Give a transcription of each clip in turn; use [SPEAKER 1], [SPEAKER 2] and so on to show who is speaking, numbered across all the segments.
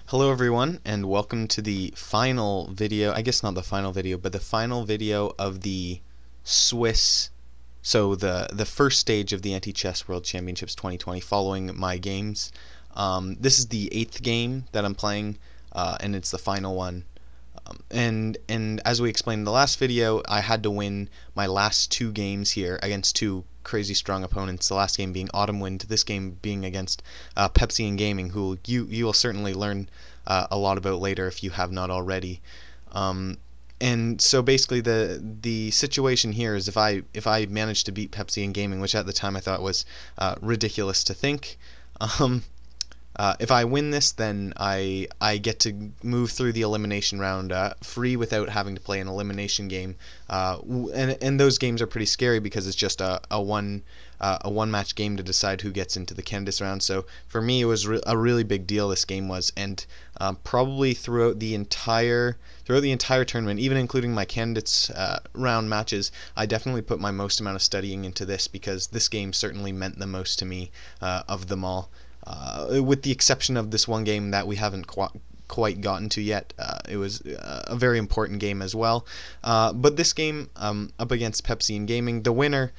[SPEAKER 1] Hello everyone, and welcome to the final video, I guess not the final video, but the final video of the Swiss, so the first stage of the Anti-Chess World Championships 2020 following my games. This is the 8th game that I'm playing, and it's the final one. And as we explained in the last video, I had to win my last 2 games here against 2 crazy strong opponents. The last game being Autumn Wind, this game being against PepsiNGaming, who you will certainly learn a lot about later if you have not already. And so basically the situation here is if I manage to beat PepsiNGaming, which at the time I thought was ridiculous to think. If I win this, then I get to move through the elimination round free without having to play an elimination game, and those games are pretty scary because it's just a one match game to decide who gets into the candidates round. So for me, it was a really big deal. This game was, and probably throughout the entire tournament, even including my candidates round matches, I definitely put my most amount of studying into this because this game certainly meant the most to me of them all. With the exception of this one game that we haven't quite gotten to yet. It was a very important game as well. But this game up against PepsiNGaming, the winner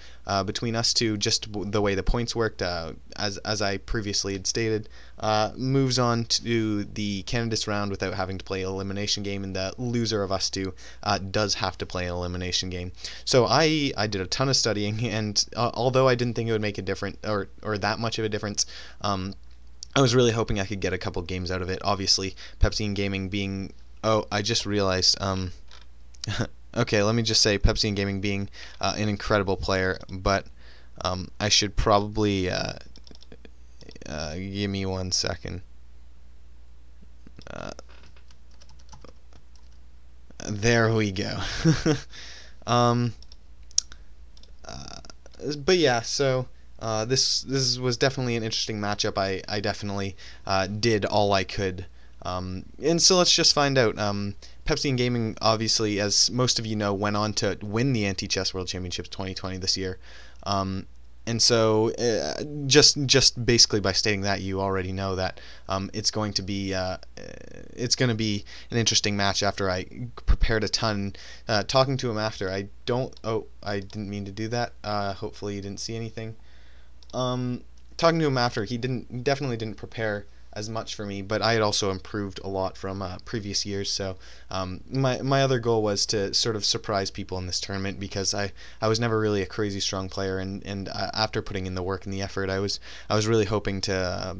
[SPEAKER 1] between us two, just the way the points worked, as I previously had stated, moves on to the candidates round without having to play an elimination game, and the loser of us two does have to play an elimination game. So I did a ton of studying, and although I didn't think it would make a difference or that much of a difference, I was really hoping I could get a couple games out of it. Obviously, PepsiNGaming being... Oh, I just realized... okay, let me just say PepsiNGaming being an incredible player, but I should probably... give me 1 second. There we go. But yeah, so... This was definitely an interesting matchup. I definitely did all I could. And so let's just find out. PepsiNGaming, obviously, as most of you know, went on to win the Anti-Chess World Championships 2020 this year. And so just basically by stating that, you already know that it's going to be an interesting match. After I prepared a ton, talking to him after, I didn't mean to do that. Hopefully you didn't see anything. Talking to him after, he definitely didn't prepare as much for me, but I had also improved a lot from previous years. So my other goal was to sort of surprise people in this tournament, because I was never really a crazy strong player, and after putting in the work and the effort, I was really hoping to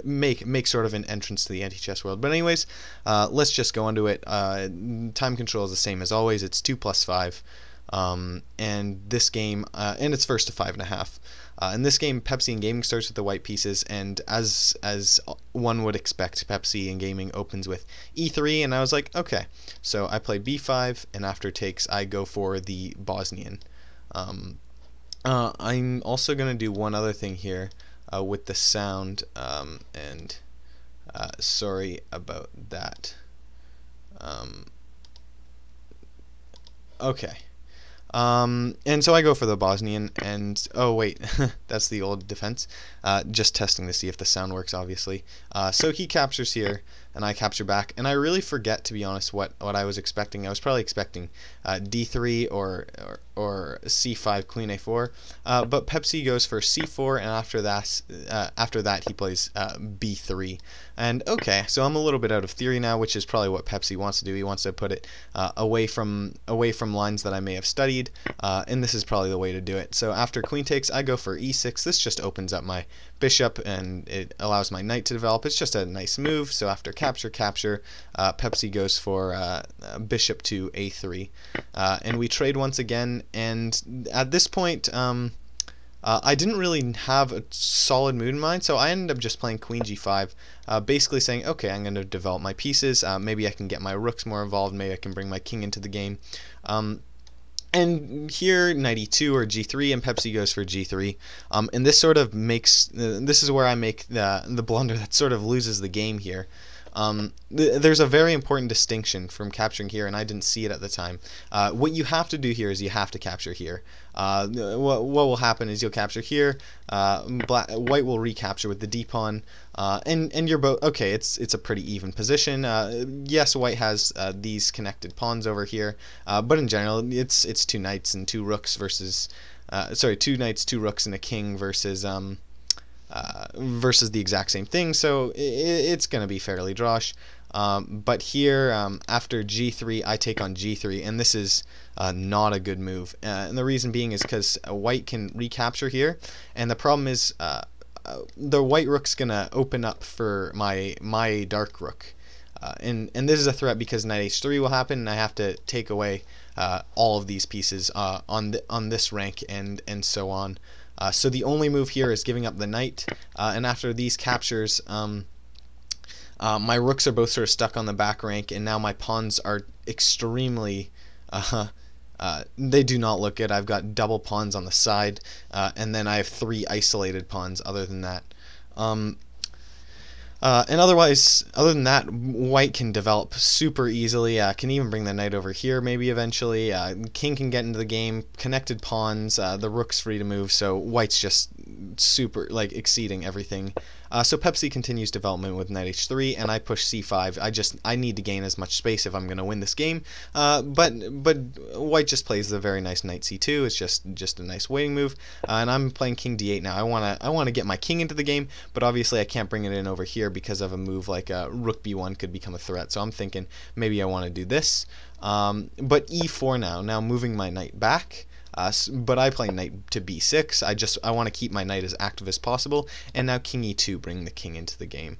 [SPEAKER 1] make sort of an entrance to the Anti-Chess World. But anyways, let's just go into it. Time control is the same as always. It's 2 + 5. And this game, and it's first to 5.5. In this game, PepsiNGaming starts with the white pieces, and as one would expect, PepsiNGaming opens with e3, and I was like, okay. So I play b5, and after takes, I go for the Bosnian. I'm also going to do one other thing here with the sound, and sorry about that. Okay. And so I go for the Bosnian, and oh wait, that's the old defense. Just testing to see if the sound works, obviously. So he captures here, and I capture back, and I really forget, to be honest, what I was expecting. I was probably expecting d3 or c5, queen a4, but Pepsi goes for c4, and after that he plays b3. And okay, so I'm a little bit out of theory now, which is probably what Pepsi wants to do. He wants to put it away from lines that I may have studied, and this is probably the way to do it. So after queen takes, I go for e6. This just opens up my bishop, and it allows my knight to develop. It's just a nice move. So after capture, Pepsi goes for bishop to a3, and we trade once again. And at this point, I didn't really have a solid mood in mind, so I ended up just playing queen g5, basically saying, okay, I'm going to develop my pieces. Maybe I can get my rooks more involved. Maybe I can bring my king into the game. And here, knight e2 or g3, and Pepsi goes for g3. And this sort of makes, this is where I make the blunder that sort of loses the game here. There's a very important distinction from capturing here, and I didn't see it at the time. What you have to do here is you have to capture here. What will happen is you'll capture here, white will recapture with the d pawn, and you're both okay. It's a pretty even position. Yes, white has these connected pawns over here, but in general, it's two knights and two rooks versus, sorry, two knights, two rooks, and a king versus versus the exact same thing. So it's going to be fairly drosh. But here, after g3, I take on g3, and this is not a good move. And the reason being is because white can recapture here, and the problem is the white rook's going to open up for my dark rook. And this is a threat because knight h3 will happen, and I have to take away all of these pieces on this rank and so on. So the only move here is giving up the knight, and after these captures, my rooks are both sort of stuck on the back rank, and now my pawns are extremely, they do not look good. I've got double pawns on the side, and then I have 3 isolated pawns other than that. And otherwise, other than that, white can develop super easily, can even bring the knight over here maybe eventually, king can get into the game, connected pawns, the rook's free to move, so white's just super, like, exceeding everything. So Pepsi continues development with knight h3, and I push c5. I need to gain as much space if I'm going to win this game, but white just plays the very nice knight c2. It's just a nice waiting move, and I'm playing king d8 now. I want to get my king into the game, but obviously I can't bring it in over here because of a move like rook b1 could become a threat. So I'm thinking maybe I want to do this, but e4 now moving my knight back. But I play knight to b6. I want to keep my knight as active as possible, and now king e2, bring the king into the game.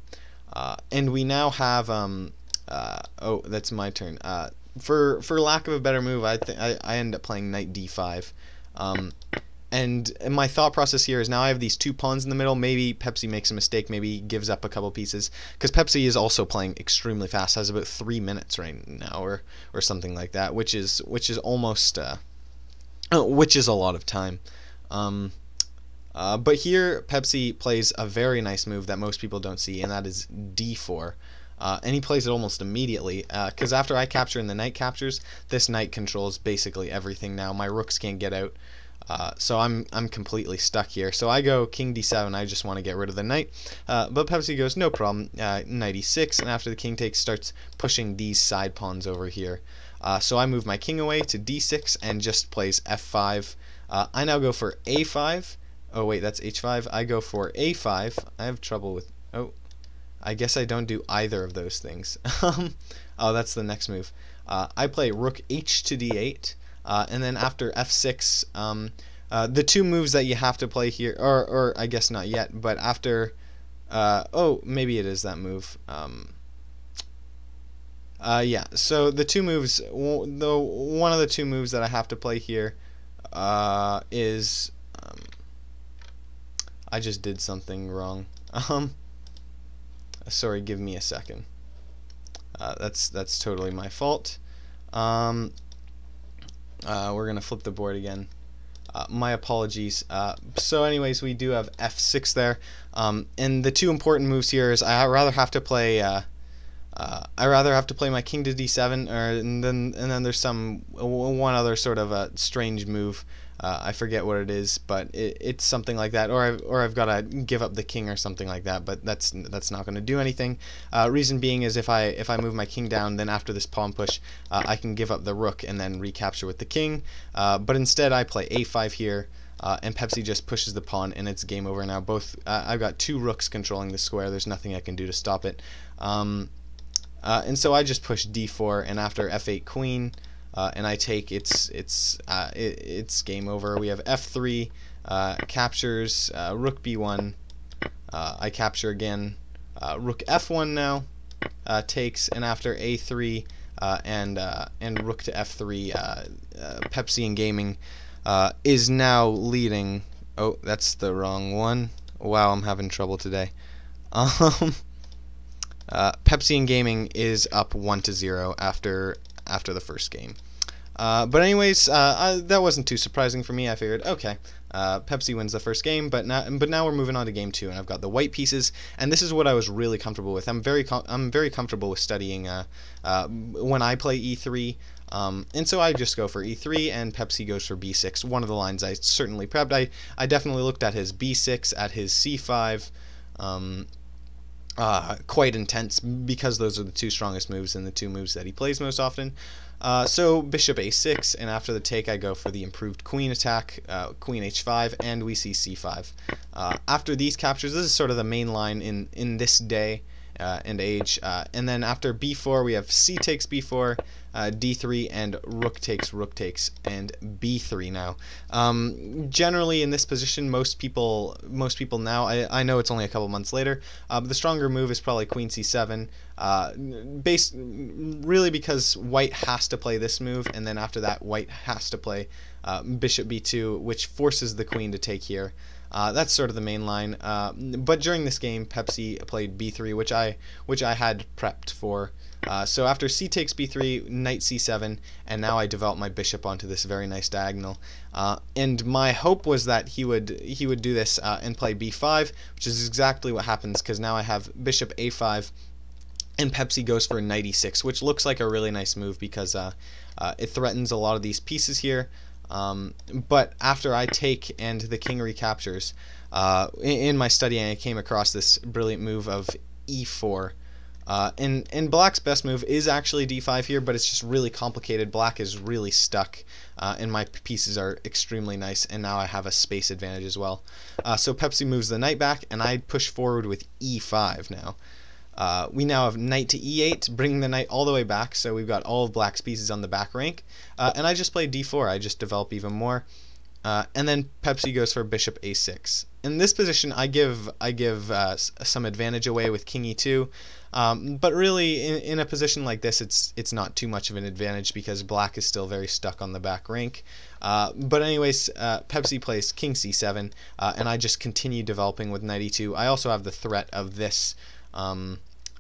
[SPEAKER 1] And we now have oh, that's my turn. For lack of a better move, I end up playing knight d5. And my thought process here is now I have these 2 pawns in the middle. Maybe Pepsi makes a mistake, maybe gives up a couple pieces, because Pepsi is also playing extremely fast, has about 3 minutes right now, or something like that, which is almost which is a lot of time. But here Pepsi plays a very nice move that most people don't see, and that is d4. And he plays it almost immediately, because after I capture and the knight captures, this knight controls basically everything now. My rooks can't get out, so I'm completely stuck here. So I go king d7. I just want to get rid of the knight, but Pepsi goes no problem, knight e6, and after the king takes, starts pushing these side pawns over here. So I move my king away to d6 and just plays f5. I now go for a5. Oh wait, that's h5. I go for a5. I have trouble with... Oh, I guess I don't do either of those things. Oh, that's the next move. I play rook h to d8, and then after f6, the 2 moves that you have to play here, or I guess not yet, but after... oh, maybe it is that move. Yeah, so the 2 moves, one of the 2 moves that I have to play here is, I just did something wrong. Sorry, give me a second. That's totally my fault. We're gonna flip the board again. My apologies. So anyways, we do have f6 there, and the 2 important moves here is I rather have to play my king to d7, and then there's one other sort of a strange move. I forget what it is, but it's something like that, or I've got to give up the king or something like that. But that's not going to do anything. Reason being is if I move my king down, then after this pawn push, I can give up the rook and then recapture with the king. But instead, I play a5 here. And Pepsi just pushes the pawn, and it's game over now. I've got 2 rooks controlling the square. There's nothing I can do to stop it. And so I just push d4, and after f8 queen, and I take, it's game over. We have f3, captures, rook b1, I capture again, rook f1 now, takes, and after a3 and rook to f3, PepsiNGaming is now leading. Oh, that's the wrong one. Wow, I'm having trouble today. PepsiNGaming is up 1-0 after the first game. But anyways, that wasn't too surprising for me. I figured, okay, Pepsi wins the first game, but now we're moving on to game 2, and I've got the white pieces, and this is what I was really comfortable with. I'm very comfortable with studying when I play E3. And so I just go for E3, and Pepsi goes for B6. One of the lines I certainly prepped. I definitely looked at his B6, at his C5. Quite intense, because those are the two strongest moves and the two moves that he plays most often. So bishop a6, and after the take I go for the improved queen attack, queen h5, and we see c5. After these captures, this is sort of the main line in this day and age, and then after b4 we have c takes b4, d3, and rook takes, and b3 now. Generally in this position, most people now, I know it's only a couple months later, but the stronger move is probably queen c7, really because white has to play this move, and then after that white has to play bishop b2, which forces the queen to take here. That's sort of the main line, but during this game Pepsi played b3, which I had prepped for. So after c takes b3, knight c7, and now I develop my bishop onto this very nice diagonal. And my hope was that he would do this and play b5, which is exactly what happens, because now I have bishop a5, and Pepsi goes for knight e6, which looks like a really nice move because it threatens a lot of these pieces here. But after I take and the king recaptures, in my studying I came across this brilliant move of e4. And black's best move is actually d5 here, but it's just really complicated. Black is really stuck, and my pieces are extremely nice, and now I have a space advantage as well. So Pepsi moves the knight back, and I push forward with e5 now. We now have knight to e8, bringing the knight all the way back, so we've got all of black's pieces on the back rank. And I just play d4, I just develop even more. And then Pepsi goes for bishop a6. In this position, I give some advantage away with king e2, but really in a position like this, it's not too much of an advantage because black is still very stuck on the back rank. But anyways, Pepsi plays king c7, and I just continue developing with knight e2. I also have the threat of this.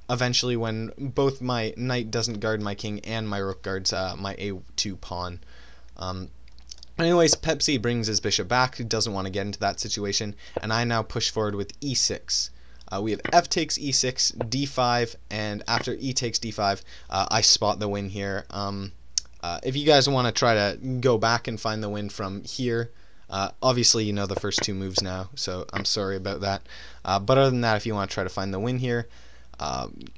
[SPEAKER 1] Eventually, when both my knight doesn't guard my king and my rook guards my a2 pawn. Anyways, Pepsi brings his bishop back. He doesn't want to get into that situation, and I now push forward with e6. We have f takes e6, d5, and after e takes d5, I spot the win here. If you guys want to try to go back and find the win from here, obviously you know the first two moves now, so I'm sorry about that. But other than that, if you want to try to find the win here,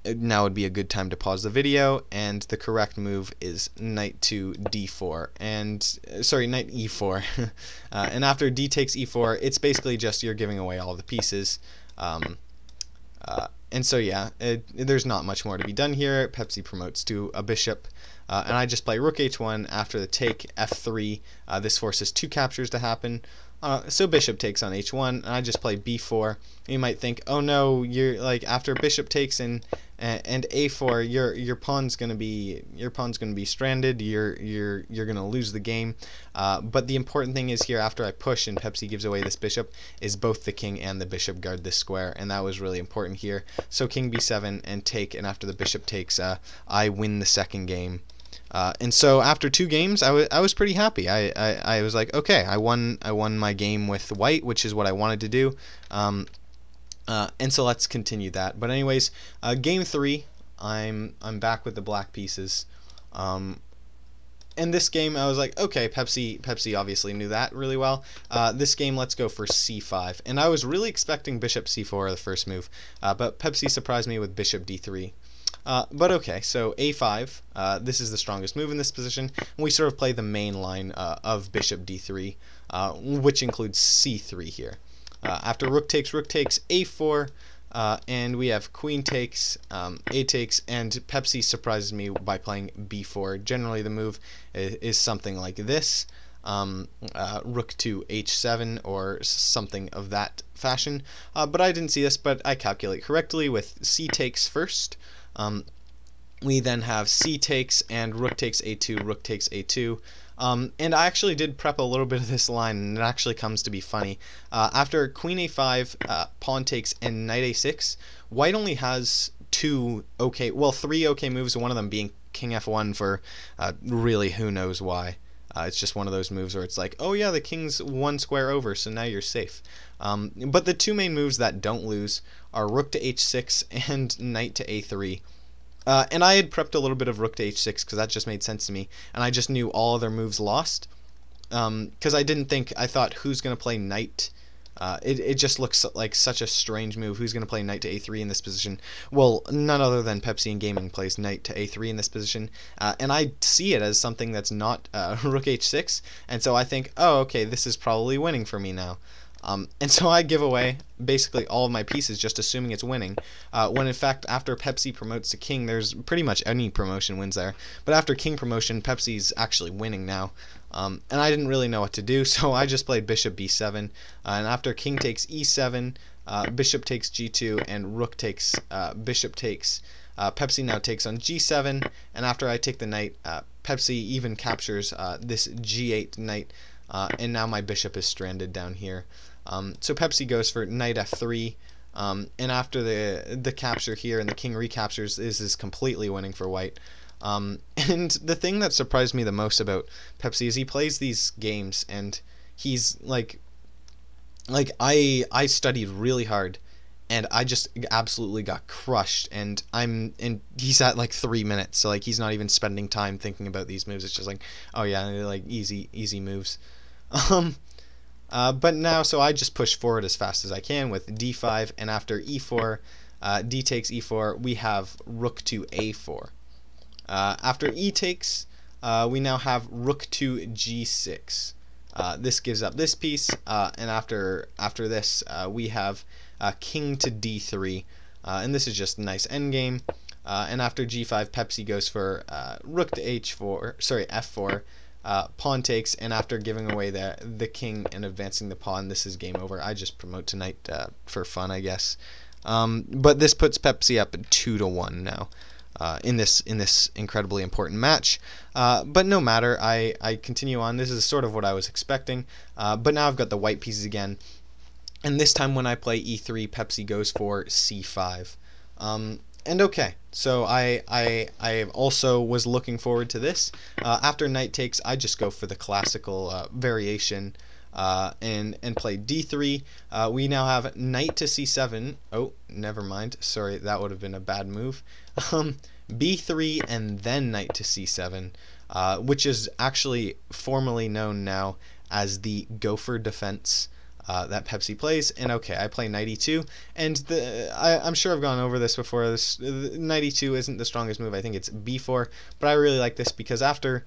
[SPEAKER 1] now would be a good time to pause the video, and the correct move is knight to d4, and sorry, knight e4. And after d takes e4, it's basically just you're giving away all the pieces. And so yeah, there's not much more to be done here. Pepsi promotes to a bishop, and I just play rook h1 after the take f3. This forces two captures to happen. So bishop takes on h1, and I just play b4. You might think, oh no, you're like after bishop takes and a4, your pawn's gonna be stranded. You're gonna lose the game. But the important thing is here, after I push and Pepsi gives away this bishop, is both the king and the bishop guard this square, and that was really important here. So king b7 and take, and after the bishop takes, I win the second game. And so after two games, I was pretty happy. I was like, okay, I won my game with white, which is what I wanted to do. And so let's continue that. But anyways, game 3, I'm back with the black pieces. In this game, I was like, okay, Pepsi obviously knew that really well. This game, let's go for c5. And I was really expecting bishop c4 the first move, but Pepsi surprised me with bishop d3. But okay, so a5, this is the strongest move in this position, and we sort of play the main line of bishop d3, which includes c3 here. After rook takes a4, and we have queen takes, a takes, and Pepsi surprises me by playing b4. Generally the move is something like this, rook to h7 or something of that fashion, but I didn't see this, but I calculate correctly with c takes first. We then have c takes and rook takes a2, rook takes a2. And I actually did prep a little bit of this line, and it actually comes to be funny. After queen a5, pawn takes, and knight a6, white only has three okay moves, one of them being king f1 for really who knows why. It's just one of those moves where it's like, oh yeah, the king's one square over, so now you're safe. But the two main moves that don't lose are rook to h6 and knight to a3. And I had prepped a little bit of rook to h6 because that just made sense to me, and I just knew all other moves lost. Because I thought, who's going to play knight? It just looks like such a strange move. Who's going to play knight to a3 in this position? Well, none other than PepsiNGaming plays knight to a3 in this position, and I see it as something that's not rook h6, and so I think, oh, okay, this is probably winning for me now. And so I give away basically all of my pieces just assuming it's winning, when in fact after Pepsi promotes to king, there's pretty much any promotion wins there, but after king promotion, Pepsi's actually winning now. And I didn't really know what to do, so I just played bishop b7, and after king takes e7, bishop takes g2, and rook takes, bishop takes, Pepsi now takes on g7, and after I take the knight, Pepsi even captures this g8 knight, and now my bishop is stranded down here. So Pepsi goes for knight f3, and after the capture here and the king recaptures, this is completely winning for white. And the thing that surprised me the most about Pepsi is he plays these games and he's like I studied really hard and I just absolutely got crushed, and he's at like 3 minutes, so like he's not even spending time thinking about these moves. It's just like, oh yeah, like easy moves. But now, so I just push forward as fast as I can with d5, and after e4, d takes e4, we have rook to a4. After e takes, we now have rook to g6. This gives up this piece, and after this, we have king to d3, and this is just a nice endgame. And after g5, Pepsi goes for rook to f4, pawn takes, and after giving away the king and advancing the pawn, this is game over. I just promote to knight for fun, I guess. But this puts Pepsi up 2-1 now. In this incredibly important match, but no matter, I continue on. This is sort of what I was expecting, but now I've got the white pieces again, and this time when I play e3, Pepsi goes for c5, and okay, so I also was looking forward to this. After knight takes, I just go for the classical variation, and play d3. We now have knight to c7. Oh, never mind. Sorry, that would have been a bad move. b3 and then knight to c7, which is actually formally known now as the gopher defense that Pepsi plays. And okay, I play knight e2, and I'm sure I've gone over this before. Knight e2 isn't the strongest move. I think it's b4, but I really like this because after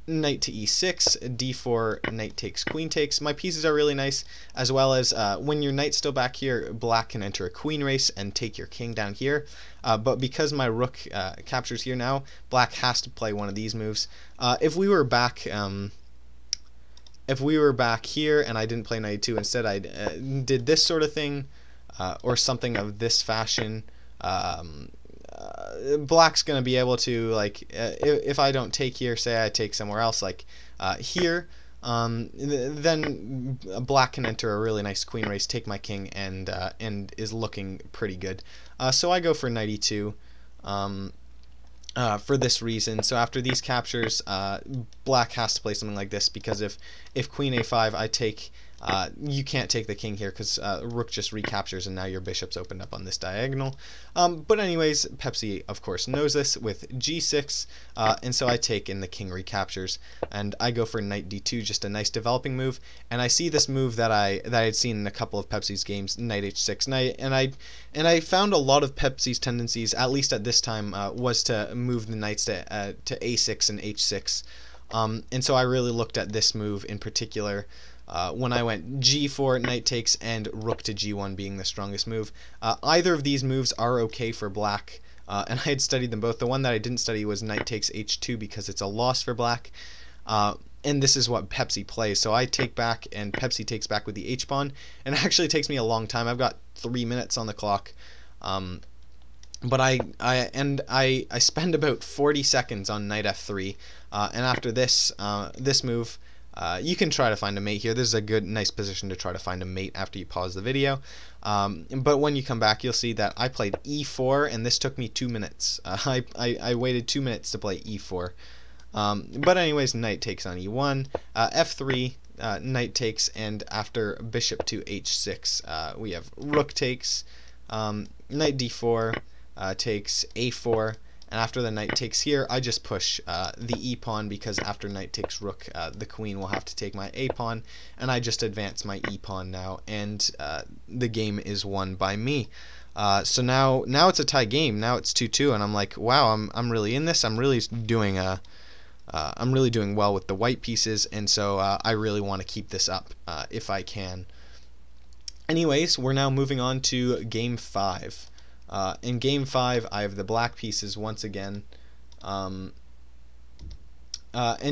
[SPEAKER 1] knight to e6, d4, knight takes, queen takes, my pieces are really nice, as well as when your knight's still back here, black can enter a queen race and take your king down here. But because my rook captures here now, black has to play one of these moves. If we were back here and I didn't play knight e2, instead I did this sort of thing, or something of this fashion, black's going to be able to, like, if I don't take here, say I take somewhere else, like here, then black can enter a really nice queen race, take my king, and is looking pretty good. So I go for knight e2 for this reason. So after these captures, black has to play something like this, because if queen a5, I take, you can't take the king here because rook just recaptures and now your bishop's opened up on this diagonal. But anyways, Pepsi of course knows this with g6, and so I take and the king recaptures, and I go for knight d2, just a nice developing move. And I see this move that I had seen in a couple of Pepsi's games, knight h6, and I found a lot of Pepsi's tendencies, at least at this time, was to move the knights to a6 and h6, and so I really looked at this move in particular. When I went g4, knight takes, and rook to g1 being the strongest move. Either of these moves are okay for black, and I had studied them both. The one that I didn't study was knight takes h2 because it's a loss for black, and this is what Pepsi plays. So I take back, and Pepsi takes back with the h-pawn, and it actually takes me a long time. I've got 3 minutes on the clock, but I spend about 40 seconds on knight f3, and after this move, You can try to find a mate here. This is a good, nice position to try to find a mate after you pause the video. But when you come back, you'll see that I played e4, and this took me 2 minutes. I waited 2 minutes to play e4. But anyways, knight takes on e1, f3, knight takes, and after bishop to h6, we have rook takes, knight d4, takes a4, and after the knight takes here, I just push the e pawn, because after knight takes rook, the queen will have to take my a pawn, and I just advance my e pawn now, and the game is won by me. So now it's a tie game. Now it's 2-2, and I'm like, wow, I'm really in this. I'm really doing well with the white pieces, and so I really want to keep this up if I can. Anyways, we're now moving on to game 5. In game 5, I have the black pieces once again, and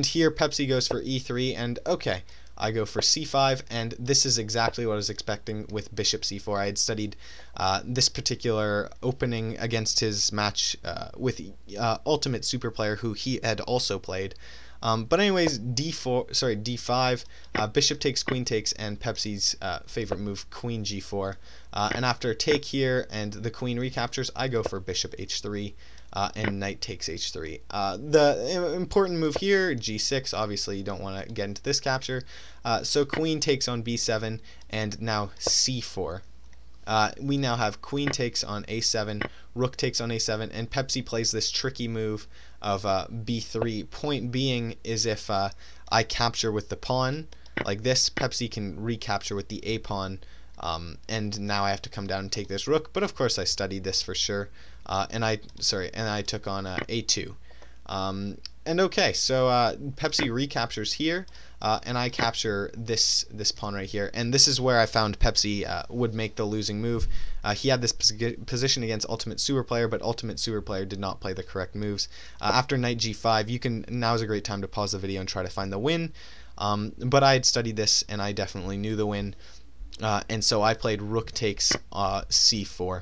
[SPEAKER 1] here Pepsi goes for e3, and okay, I go for c5, and this is exactly what I was expecting with bishop c4. I had studied this particular opening against his match with Ultimate Super Player, who he had also played. But anyways, d5, bishop takes, queen takes, and Pepsi's favorite move, queen g4. And after take here and the queen recaptures, I go for bishop h3, and knight takes h3. The important move here, g6, obviously you don't want to get into this capture. So queen takes on b7, and now c4. We now have queen takes on a7, rook takes on a7, and Pepsi plays this tricky move of b3. Point being is if I capture with the pawn like this, Pepsi can recapture with the a pawn, and now I have to come down and take this rook. But of course I studied this for sure, and I took on a2. And okay, so Pepsi recaptures here, and I capture this pawn right here, and this is where I found Pepsi would make the losing move. He had this position against Ultimate Super Player, but Ultimate Super Player did not play the correct moves. After knight g5, now is a great time to pause the video and try to find the win. But I had studied this, and I definitely knew the win, and so I played rook takes c4.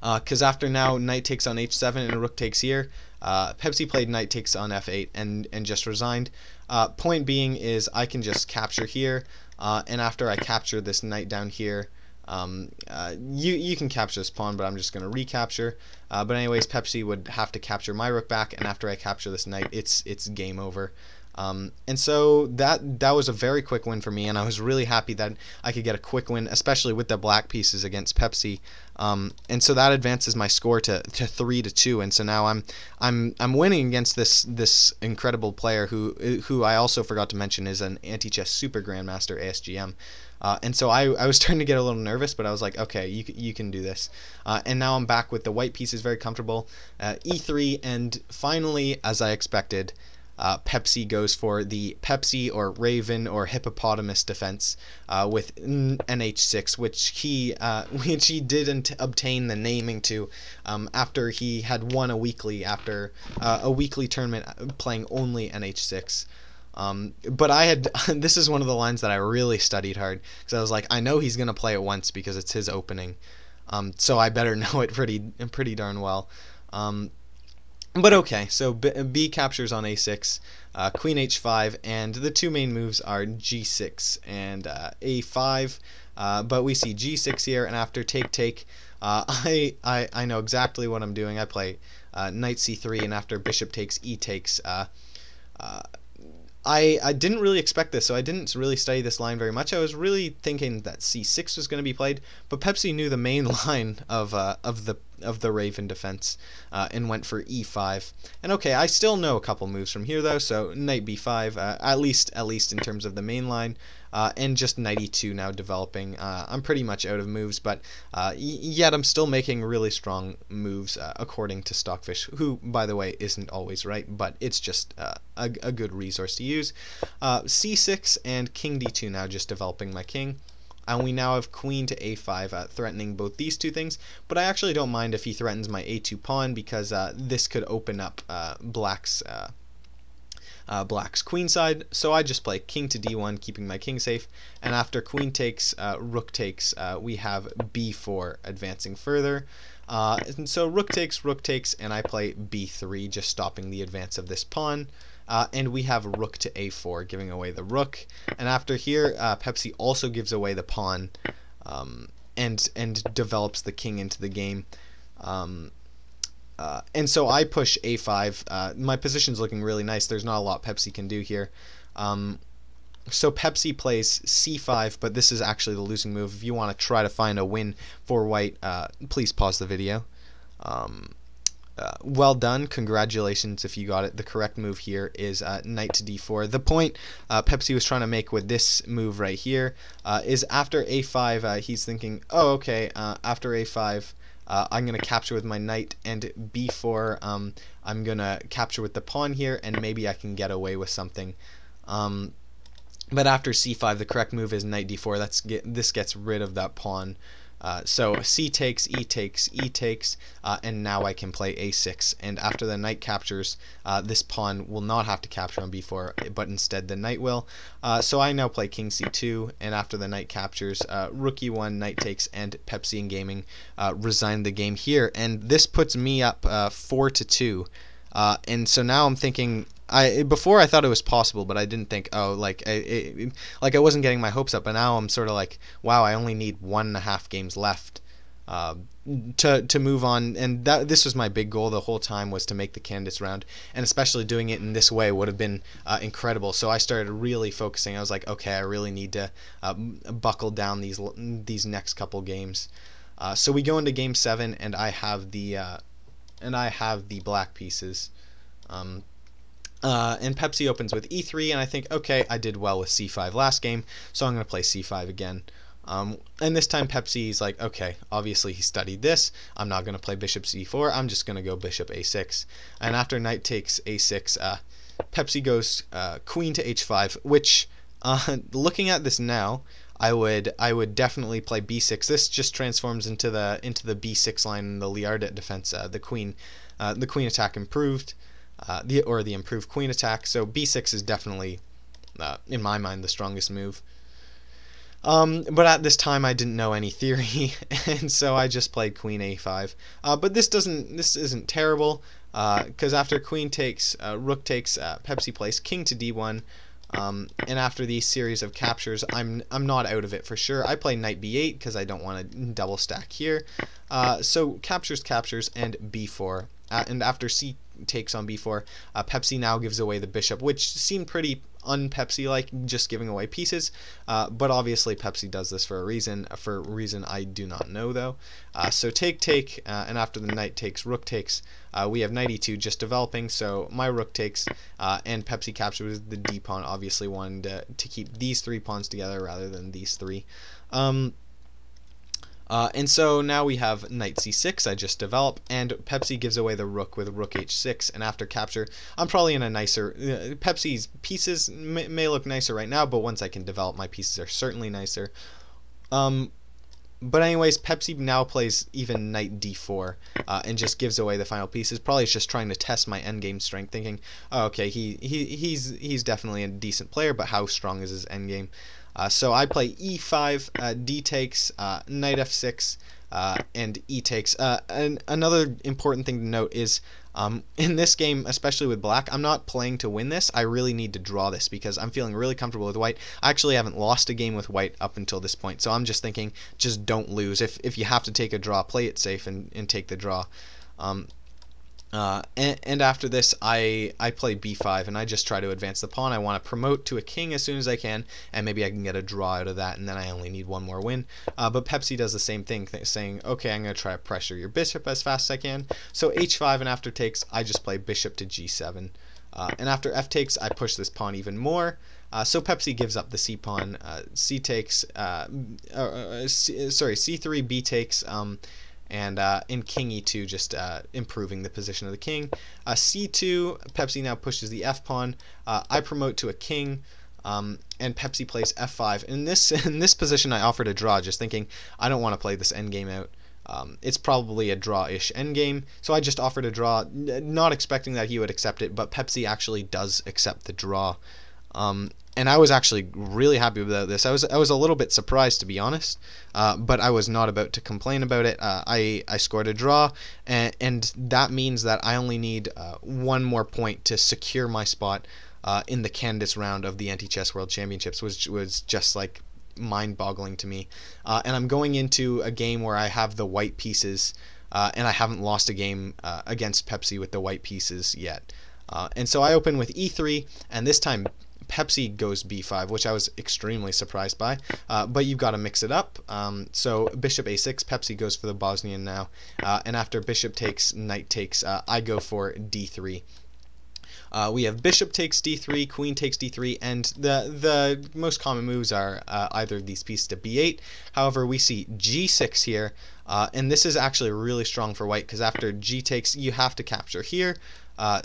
[SPEAKER 1] Because after now knight takes on h7 and rook takes here, Pepsi played knight takes on f8 and just resigned. Point being is I can just capture here, and after I capture this knight down here, you can capture this pawn, but I'm just going to recapture. But anyways, Pepsi would have to capture my rook back, and after I capture this knight, it's game over. And so that was a very quick win for me, and I was really happy that I could get a quick win, especially with the black pieces against Pepsi. And so that advances my score to 3-2, and so now I'm winning against this incredible player who I also forgot to mention is an anti-chess super grandmaster, ASGM. And so I was starting to get a little nervous, but I was like, okay, you can do this. And now I'm back with the white pieces, very comfortable. E3, and finally, as I expected, Pepsi goes for the Pepsi or Raven or Hippopotamus defense with NH6, which he didn't obtain the naming to after he had won a weekly after a weekly tournament playing only NH6. But I had this is one of the lines that I really studied hard, because I was like, I know he's gonna play it once because it's his opening, so I better know it pretty darn well. But okay, so B captures on a6, queen h5, and the two main moves are g6 and a5. But we see g6 here, and after take, I know exactly what I'm doing. I play knight c3, and after bishop takes, e takes. I didn't really expect this, so I didn't really study this line very much. I was really thinking that c6 was going to be played, but Pepsi knew the main line of the Raven defense and went for e5. And okay, I still know a couple moves from here though, so knight b5, at least in terms of the main line, and just knight e2 now developing. I'm pretty much out of moves, but yet I'm still making really strong moves according to Stockfish, who, by the way, isn't always right, but it's just a good resource to use. c6 and king d2 now just developing my king. And we now have queen to a5, threatening both these two things, but I actually don't mind if he threatens my a2 pawn, because this could open up black's queen side. So I just play king to d1, keeping my king safe, and after queen takes, rook takes, we have b4 advancing further. And so rook takes, and I play b3, just stopping the advance of this pawn. and we have rook to a4, giving away the rook. And after here, Pepsi also gives away the pawn, and develops the king into the game. And so I push a5. My position's looking really nice. There's not a lot Pepsi can do here. So Pepsi plays c5, but this is actually the losing move. If you want to try to find a win for white, please pause the video. Well done. Congratulations if you got it. The correct move here is knight to d4. The point Pepsi was trying to make with this move right here is after a5, he's thinking, oh, okay, after a5, I'm going to capture with my knight, and b4, I'm going to capture with the pawn here, and maybe I can get away with something. But after c5, the correct move is knight d4. This gets rid of that pawn. So c takes, e takes, e takes, and now I can play a6. And after the knight captures, this pawn will not have to capture on b4, but instead the knight will. So I now play king c2, and after the knight captures, rook e1, knight takes, and PepsiNGaming resigned the game here. And this puts me up 4-2. And so now I'm thinking, before I thought it was possible, but I didn't think, oh, like I wasn't getting my hopes up. But now I'm sort of like, wow, I only need 1.5 games left to move on. And this was my big goal the whole time, was to make the candidates round, and especially doing it in this way would have been incredible. So I started really focusing. I was like, okay, I really need to buckle down these next couple games. So we go into game 7, and I have the black pieces. And Pepsi opens with e3, and I think, okay, I did well with c5 last game, so I'm going to play c5 again. And this time Pepsi's like, okay, obviously he studied this. I'm not going to play bishop c4. I'm just going to go bishop a6. And after knight takes a6, Pepsi goes queen to h5, which, looking at this now, I would definitely play b6. This just transforms into the b6 line in the Liardet defense. The queen attack improved. The improved queen attack. So b6 is definitely, in my mind, the strongest move. But at this time I didn't know any theory, and so I just played queen a5. But this isn't terrible, because after queen takes, rook takes, Pepsi plays king to d1. And after these series of captures, I'm not out of it for sure. I play knight b8 because I don't want to double stack here. So captures, and b4. And after c takes on b4, Pepsi now gives away the bishop, which seemed pretty un-Pepsi-like, just giving away pieces. But obviously Pepsi does this for a reason I do not know, though. So take, and after the knight takes, rook takes, we have knight e2 just developing, so my rook takes, and Pepsi captures the d pawn, obviously wanted to keep these 3 pawns together rather than these 3. And so now we have knight c6, I just develop, and Pepsi gives away the rook with rook h6, and after capture, I'm probably in a nicer, Pepsi's pieces may look nicer right now, but once I can develop, my pieces are certainly nicer. But anyways, Pepsi now plays even knight d4, and just gives away the final pieces. Probably just trying to test my endgame strength, thinking, oh, okay, he's definitely a decent player, but how strong is his endgame? So I play e5, d takes, knight f6, and e takes. And another important thing to note is, in this game, especially with black, I'm not playing to win this. I really need to draw this because I'm feeling really comfortable with white. I actually haven't lost a game with white up until this point, so I'm just thinking, just don't lose. If you have to take a draw, play it safe and take the draw. And after this, I play b5, and I just try to advance the pawn. I want to promote to a king as soon as I can, and maybe I can get a draw out of that, and then I only need one more win. But Pepsi does the same thing, saying, okay, I'm going to try to pressure your bishop as fast as I can. So h5, and after takes, I just play bishop to g7. And after f takes, I push this pawn even more. So Pepsi gives up the c pawn. C takes, c3, b takes, and in king e2, just improving the position of the king. c2, Pepsi now pushes the f pawn. I promote to a king, and Pepsi plays f5. In this position, I offered a draw, just thinking I don't want to play this endgame out. It's probably a draw-ish endgame, so I just offered a draw, not expecting that he would accept it, but Pepsi actually does accept the draw. and I was actually really happy about this. I was a little bit surprised, to be honest, but I was not about to complain about it. I scored a draw, and that means that I only need one more point to secure my spot in the Candidates round of the Anti-Chess World Championships, which was just like mind-boggling to me. And I'm going into a game where I have the white pieces, and I haven't lost a game against Pepsi with the white pieces yet. And so I open with e3, and this time Pepsi goes b5, which I was extremely surprised by, but you've got to mix it up. So bishop a6, Pepsi goes for the Bosnian now, and after bishop takes, knight takes, I go for d3. We have bishop takes d3, queen takes d3, and the most common moves are either of these pieces to b8. However, we see g6 here, and this is actually really strong for white, because after g takes, you have to capture here.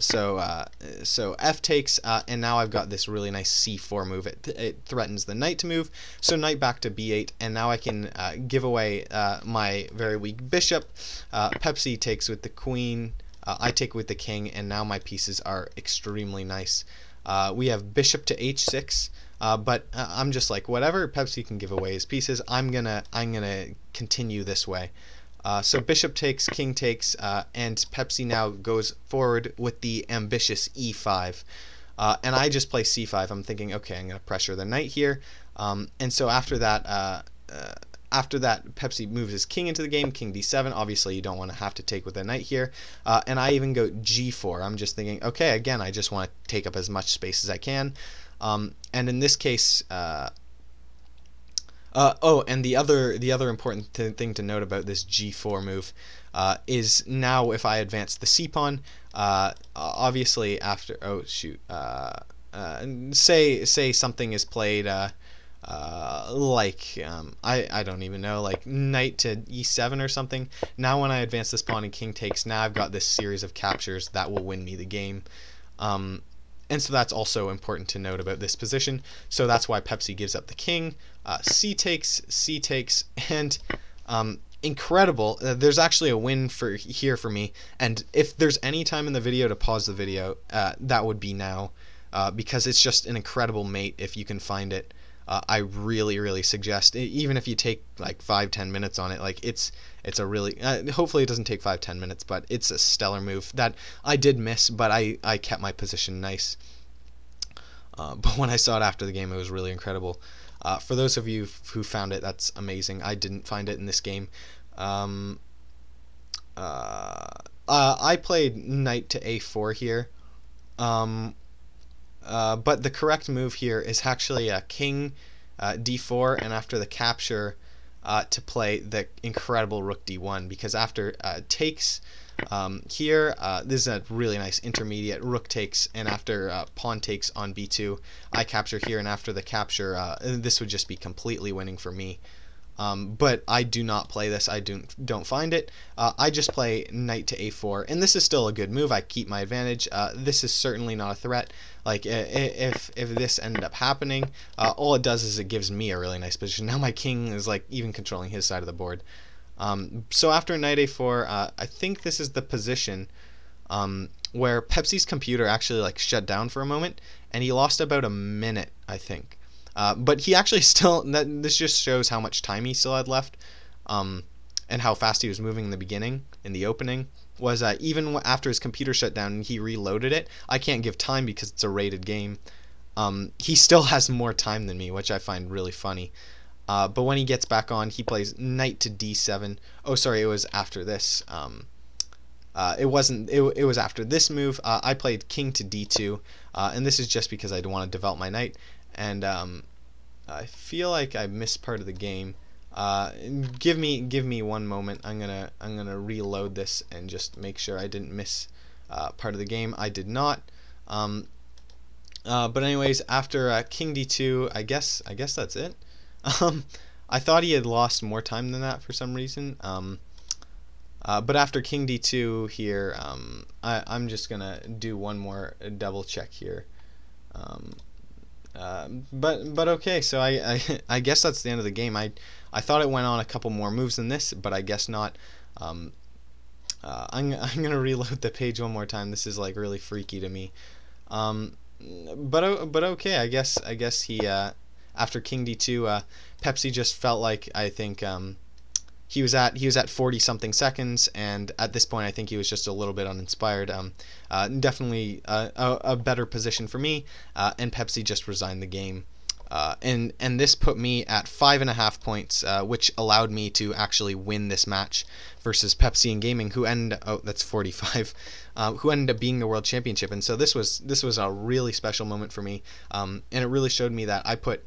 [SPEAKER 1] So f takes, and now I've got this really nice c4 move. It threatens the knight to move, so knight back to b8, and now I can give away my very weak bishop. Pepsi takes with the queen, I take with the king, and now my pieces are extremely nice. We have bishop to h6, but I'm just like, whatever, Pepsi can give away his pieces. I'm gonna continue this way. So bishop takes, king takes, and Pepsi now goes forward with the ambitious e5. And I just play c5. I'm thinking, okay, I'm going to pressure the knight here. And so after that, Pepsi moves his king into the game, king d7. Obviously, you don't want to have to take with the knight here. And I even go g4. I'm just thinking, okay, again, I just want to take up as much space as I can. And in this case, and the other important thing to note about this g4 move is now if I advance the c-pawn, obviously after, oh shoot, say something is played like I don't even know, like knight to e7 or something. Now when I advance this pawn and king takes, now I've got this series of captures that will win me the game. And so that's also important to note about this position. So that's why Pepsi gives up the king. C takes, and incredible. There's actually a win here for me. And if there's any time in the video to pause the video, that would be now, because it's just an incredible mate if you can find it. I really suggest, even if you take like 5-10 minutes on it, like it's a really, hopefully it doesn't take 5-10 minutes, but it's a stellar move that I did miss, but I kept my position nice. But when I saw it after the game, it was really incredible. For those of you who found it, that's amazing. I didn't find it in this game. I played knight to a4 here. But the correct move here is actually a king d4, and after the capture to play the incredible rook d1, because after takes here, this is a really nice intermediate. Rook takes, and after pawn takes on b2, I capture here, and after the capture, this would just be completely winning for me. But I do not play this. I don't find it. I just play knight to a4, and this is still a good move. I keep my advantage. This is certainly not a threat. Like if this ended up happening, all it does is it gives me a really nice position. Now my king is like even controlling his side of the board. So after knight a4, I think this is the position where Pepsi's computer actually like shut down for a moment, and he lost about a minute, I think. But he actually still, this just shows how much time he still had left, and how fast he was moving in the beginning, in the opening, was even after his computer shut down and he reloaded it, I can't give time because it's a rated game. He still has more time than me, which I find really funny. But when he gets back on, he plays knight to d7. Oh, sorry, it was after this. It was after this move. I played king to d2, and this is just because I want to develop my knight. And I feel like I missed part of the game. Give me one moment. I'm gonna reload this and just make sure I didn't miss part of the game. I did not. But anyways, after king d2, I guess that's it. I thought he had lost more time than that for some reason. But after king d2 here, I'm just gonna do one more double check here. But okay, so I guess that's the end of the game. I thought it went on a couple more moves than this, but I guess not. I'm gonna reload the page one more time. This is like really freaky to me. but okay, I guess he after King D2, Pepsi just felt like, I think, he was at 40 something seconds, and at this point I think he was just a little bit uninspired. Definitely a better position for me, and Pepsi just resigned the game. And this put me at 5.5 points, which allowed me to actually win this match versus PepsiNGaming, who that's 45, who ended up being the world championship. And so this was a really special moment for me, and it really showed me that I put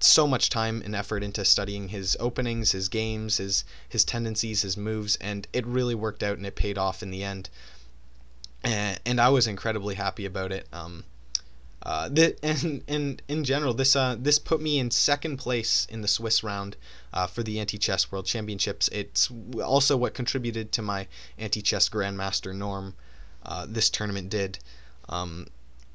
[SPEAKER 1] so much time and effort into studying his openings, his games, his tendencies, his moves, and it really worked out and it paid off in the end. And I was incredibly happy about it. And in general, this put me in second place in the Swiss round for the Anti-Chess World Championships. It's also what contributed to my Anti-Chess Grandmaster norm. This tournament did.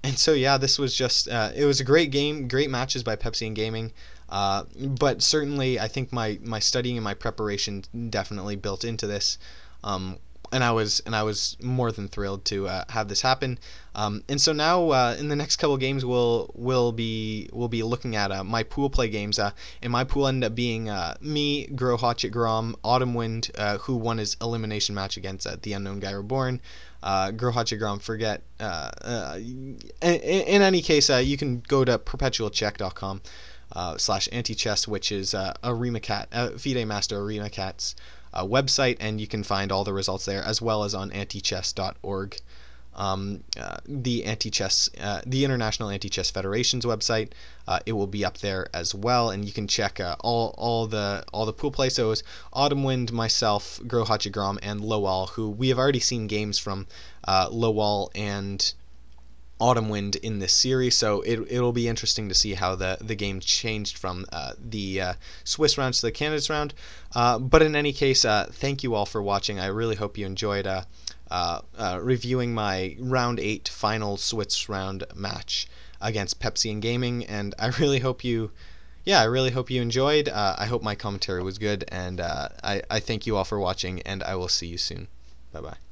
[SPEAKER 1] And so yeah, this was just it was a great game, great matches by PepsiNGaming. But certainly I think my studying and my preparation definitely built into this. And I was more than thrilled to have this happen. And so now in the next couple games we'll be looking at my pool play games. And my pool ended up being me, Grow Hatchet Grom, Autumn Wind, who won his elimination match against the Unknown Guy Reborn. Grow Hatchet Grom, forget. In any case, you can go to perpetualcheck.com /antichess, which is FIDE Master Arima Cat's website, and you can find all the results there, as well as on antichess.org, the International Anti-Chess Federation's website. It will be up there as well, and you can check all the pool play. So it was Autumn Wind, myself, Grow Hatchet Grom, and Lowall, who we have already seen games from Lowall and Autumn Wind in this series, so it'll be interesting to see how the game changed from the Swiss round to the candidates round. But in any case, thank you all for watching. I really hope you enjoyed reviewing my round 8 final Swiss round match against PepsiNGaming, and I really hope you enjoyed. I hope my commentary was good, and I thank you all for watching, and I will see you soon. Bye bye.